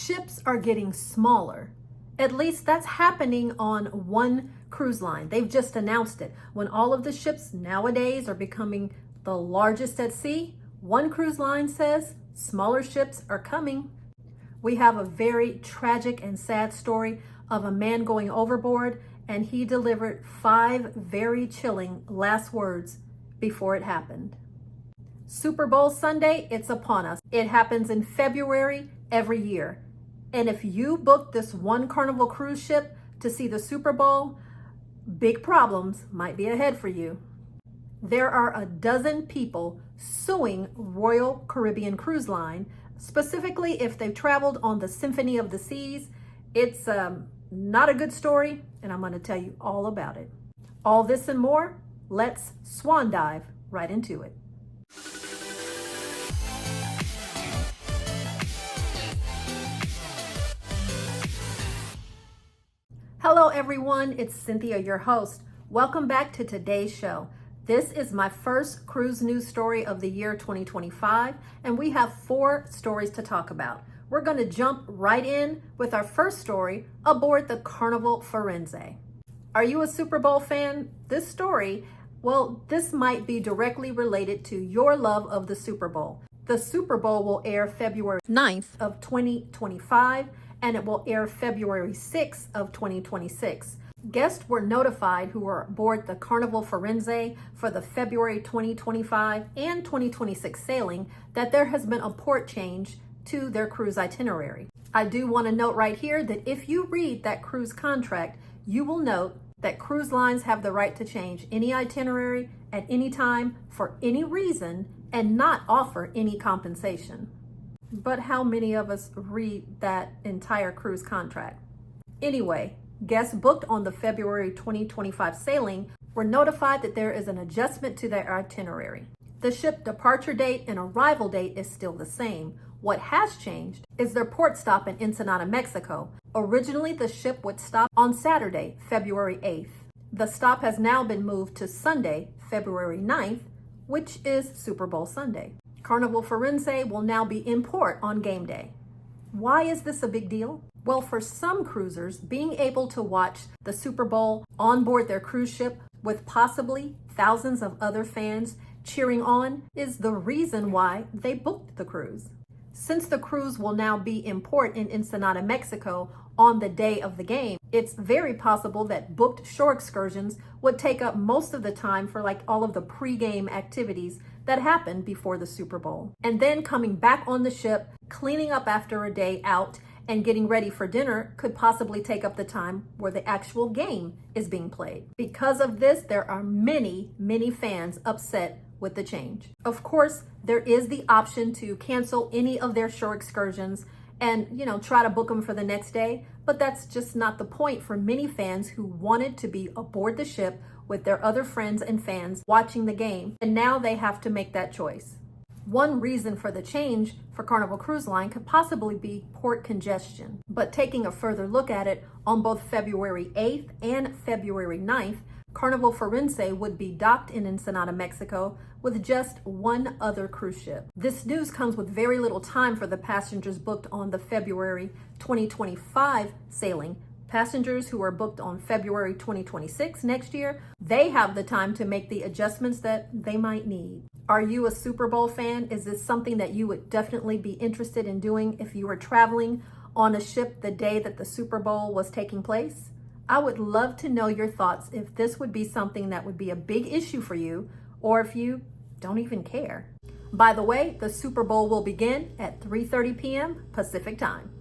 ships are getting smaller. At least that's happening on one cruise line. They've just announced it. When all of the ships nowadays are becoming the largest at sea, one cruise line says smaller ships are coming. We have a very tragic and sad story of a man going overboard, and he delivered 5 very chilling last words before it happened. Super Bowl Sunday, it's upon us. It happens in February every year. And if you booked this one Carnival cruise ship to see the Super Bowl, big problems might be ahead for you. There are a dozen people suing Royal Caribbean Cruise Line, specifically if they've traveled on the Symphony of the Seas. It's not a good story, and I'm going to tell you all about it. All this and more, let's swan dive right into it. Hello everyone, it's Cynthia, your host. Welcome back to today's show. This is my first cruise news story of the year 2025, and we have 4 stories to talk about. We're going to jump right in with our first story aboard the Carnival Firenze. Are you a Super Bowl fan? This story, well, this might be directly related to your love of the Super Bowl. The Super Bowl will air February 9th of 2025, and it will air February 6th of 2026. Guests were notified who were aboard the Carnival Firenze for the February 2025 and 2026 sailing that there has been a port change to their cruise itinerary. I do want to note right here that if you read that cruise contract, you will note that cruise lines have the right to change any itinerary at any time for any reason and not offer any compensation. But how many of us read that entire cruise contract? Anyway, guests booked on the February 2025 sailing were notified that there is an adjustment to their itinerary. The ship departure date and arrival date is still the same. What has changed is their port stop in Ensenada, Mexico. Originally, the ship would stop on Saturday, February 8th. The stop has now been moved to Sunday, February 9th, which is Super Bowl Sunday. Carnival Firenze will now be in port on game day. Why is this a big deal? Well, for some cruisers, being able to watch the Super Bowl on board their cruise ship with possibly thousands of other fans cheering on is the reason why they booked the cruise. Since the cruise will now be in port in Ensenada, Mexico on the day of the game, it's very possible that booked shore excursions would take up most of the time for like all of the pre-game activities that happened before the Super Bowl. And then coming back on the ship, cleaning up after a day out, and getting ready for dinner could possibly take up the time where the actual game is being played. Because of this, there are many fans upset with the change. Of course, there is the option to cancel any of their shore excursions and, try to book them for the next day, but that's just not the point for many fans who wanted to be aboard the ship with their other friends and fans watching the game, and now they have to make that choice. One reason for the change for Carnival Cruise Line could possibly be port congestion, but taking a further look at it, on both February 8th and February 9th, Carnival Firenze would be docked in Ensenada, Mexico, with just one other cruise ship. This news comes with very little time for the passengers booked on the February 2025 sailing. Passengers who are booked on February 2026 next year, they have the time to make the adjustments that they might need. Are you a Super Bowl fan? Is this something that you would definitely be interested in doing if you were traveling on a ship the day that the Super Bowl was taking place? I would love to know your thoughts if this would be something that would be a big issue for you, or if you don't even care. By the way, the Super Bowl will begin at 3:30 p.m. Pacific time.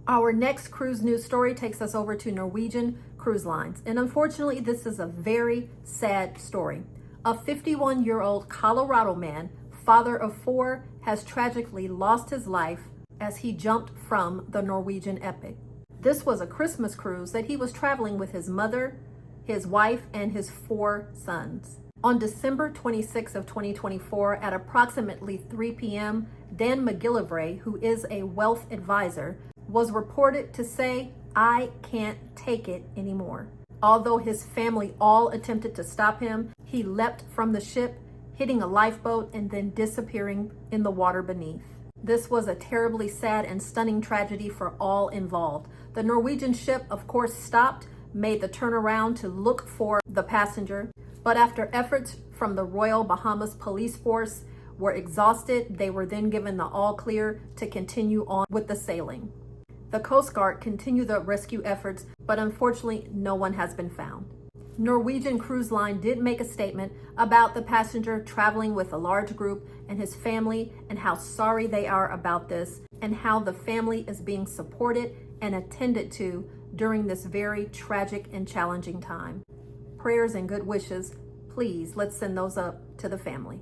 Our next cruise news story takes us over to Norwegian Cruise Lines, and unfortunately, this is a very sad story. A 51-year-old Colorado man, father of 4, has tragically lost his life as he jumped from the Norwegian Epic. This was a Christmas cruise that he was traveling with his mother, his wife, and his 4 sons. On December 26 of 2024 at approximately 3 p.m., Dan McGillivray, who is a wealth advisor, was reported to say, "I can't take it anymore." Although his family all attempted to stop him, he leapt from the ship, hitting a lifeboat and then disappearing in the water beneath. This was a terribly sad and stunning tragedy for all involved. The Norwegian ship, of course, stopped, made the turnaround to look for the passenger, but after efforts from the Royal Bahamas Police Force were exhausted, they were then given the all clear to continue on with the sailing. The Coast Guard continued the rescue efforts, but unfortunately, no one has been found. Norwegian Cruise Line did make a statement about the passenger traveling with a large group and his family, and how sorry they are about this, and how the family is being supported and attended to during this very tragic and challenging time. Prayers and good wishes, please, let's send those up to the family.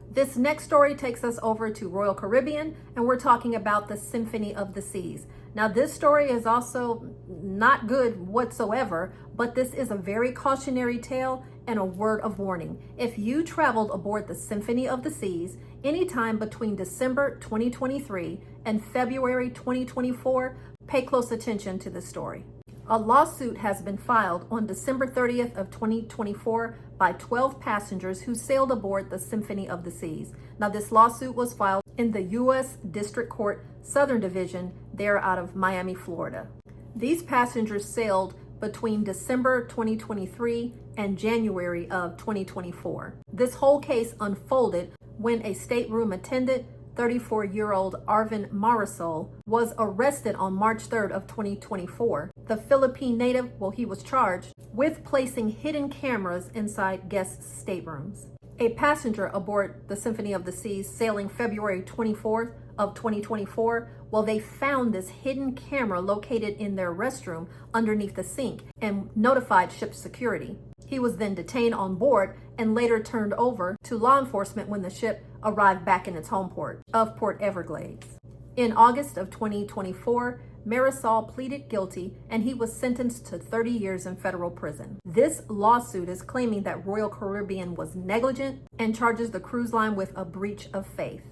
This next story takes us over to Royal Caribbean, and we're talking about the Symphony of the Seas. Now, this story is also not good whatsoever, but this is a very cautionary tale and a word of warning. If you traveled aboard the Symphony of the Seas anytime between December 2023 and February 2024, pay close attention to this story. A lawsuit has been filed on December 30th of 2024 by 12 passengers who sailed aboard the Symphony of the Seas. Now, this lawsuit was filed in the U.S. District Court Southern Division there out of Miami, Florida. These passengers sailed between December 2023 and January of 2024. This whole case unfolded when a stateroom attendant, 34-year-old Arvin Marisol, was arrested on March 3rd of 2024. The Philippine native, he was charged with placing hidden cameras inside guests' staterooms. A passenger aboard the Symphony of the Seas sailing February 24th of 2024, they found this hidden camera located in their restroom underneath the sink and notified ship security. He was then detained on board and later turned over to law enforcement when the ship arrived back in its home port of Port Everglades. In August of 2024, Marisol pleaded guilty and he was sentenced to 30 years in federal prison. This lawsuit is claiming that Royal Caribbean was negligent and charges the cruise line with a breach of faith.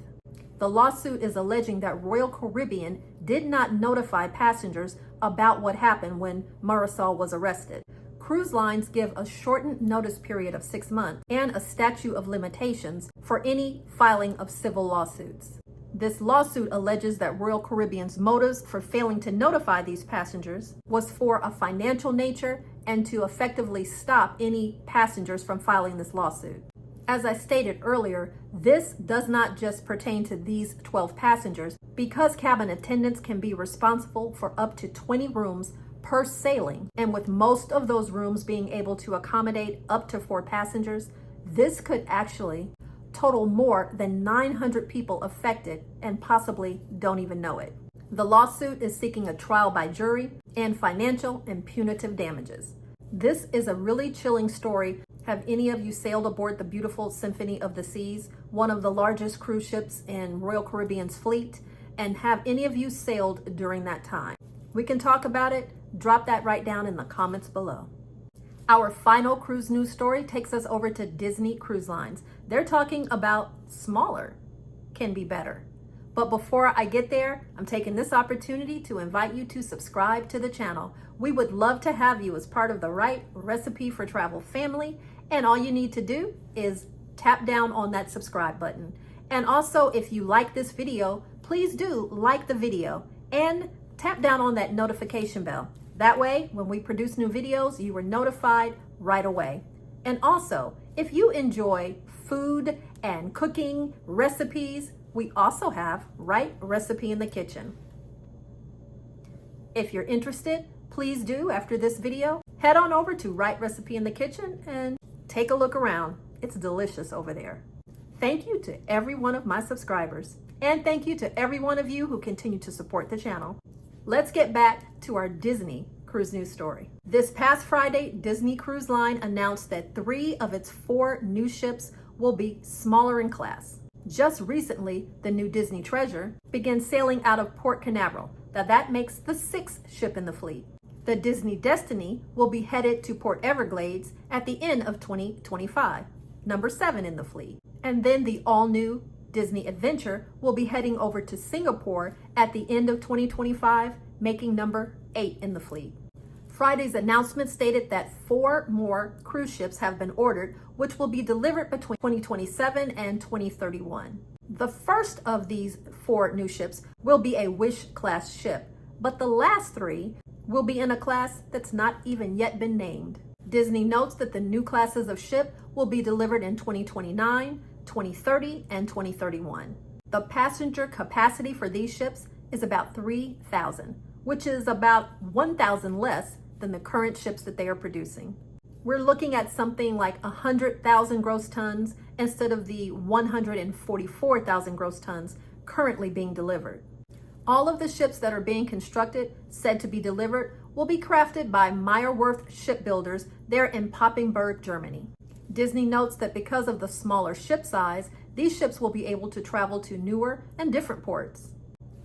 The lawsuit is alleging that Royal Caribbean did not notify passengers about what happened when Marisol was arrested. Cruise lines give a shortened notice period of 6 months and a statute of limitations for any filing of civil lawsuits. This lawsuit alleges that Royal Caribbean's motives for failing to notify these passengers was for a financial nature and to effectively stop any passengers from filing this lawsuit. As I stated earlier, this does not just pertain to these 12 passengers, because cabin attendants can be responsible for up to 20 rooms per sailing, and with most of those rooms being able to accommodate up to 4 passengers, this could actually total more than 900 people affected and possibly don't even know it. The lawsuit is seeking a trial by jury and financial and punitive damages. This is a really chilling story. Have any of you sailed aboard the beautiful Symphony of the Seas, one of the largest cruise ships in Royal Caribbean's fleet? And have any of you sailed during that time? We can talk about it. Drop that right down in the comments below. Our final cruise news story takes us over to Disney Cruise Lines. They're talking about smaller can be better. But before I get there, I'm taking this opportunity to invite you to subscribe to the channel. We would love to have you as part of the Right Recipe for Travel family. And all you need to do is tap down on that subscribe button. And also, if you like this video, please do like the video and tap down on that notification bell. That way, when we produce new videos, you are notified right away. And also, if you enjoy food and cooking recipes, we also have Right Recipe in the Kitchen. If you're interested, please do, after this video, head on over to Right Recipe in the Kitchen and take a look around. It's delicious over there. Thank you to every one of my subscribers. And thank you to every one of you who continue to support the channel. Let's get back to our Disney cruise news story. This past Friday, Disney Cruise Line announced that 3 of its 4 new ships will be smaller in class. Just recently, the new Disney Treasure began sailing out of Port Canaveral. Now that makes the 6th ship in the fleet. The Disney Destiny will be headed to Port Everglades at the end of 2025, number 7 in the fleet. And then the all-new Disney Adventure will be heading over to Singapore at the end of 2025, making number 8 in the fleet. Friday's announcement stated that 4 more cruise ships have been ordered, which will be delivered between 2027 and 2031. The first of these 4 new ships will be a Wish-class ship, but the last 3 will be in a class that's not even yet been named. Disney notes that the new classes of ship will be delivered in 2029, 2030, and 2031. The passenger capacity for these ships is about 3,000, which is about 1,000 less than the current ships that they are producing. We're looking at something like 100,000 gross tons instead of the 144,000 gross tons currently being delivered. All of the ships that are being constructed, said to be delivered, will be crafted by Meyerwerth shipbuilders there in Papenburg, Germany. Disney notes that because of the smaller ship size, these ships will be able to travel to newer and different ports.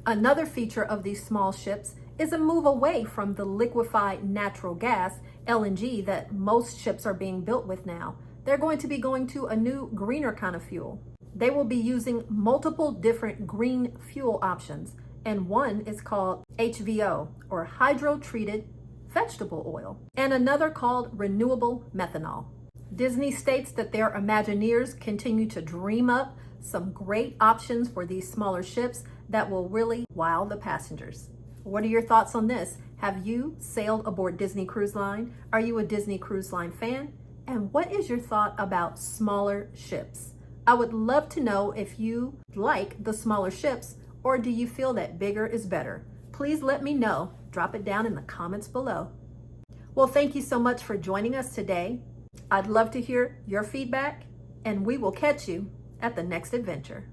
Another feature of these small ships is a move away from the liquefied natural gas, LNG, that most ships are being built with now. They're going to be going to a new, greener kind of fuel. They will be using multiple different green fuel options, and one is called HVO, or hydro-treated vegetable oil, and another called renewable methanol. Disney states that their Imagineers continue to dream up some great options for these smaller ships that will really wow the passengers. What are your thoughts on this? Have you sailed aboard Disney Cruise Line? Are you a Disney Cruise Line fan? And what is your thought about smaller ships? I would love to know if you like the smaller ships, or do you feel that bigger is better? Please let me know. Drop it down in the comments below. Well, thank you so much for joining us today. I'd love to hear your feedback, and we will catch you at the next adventure.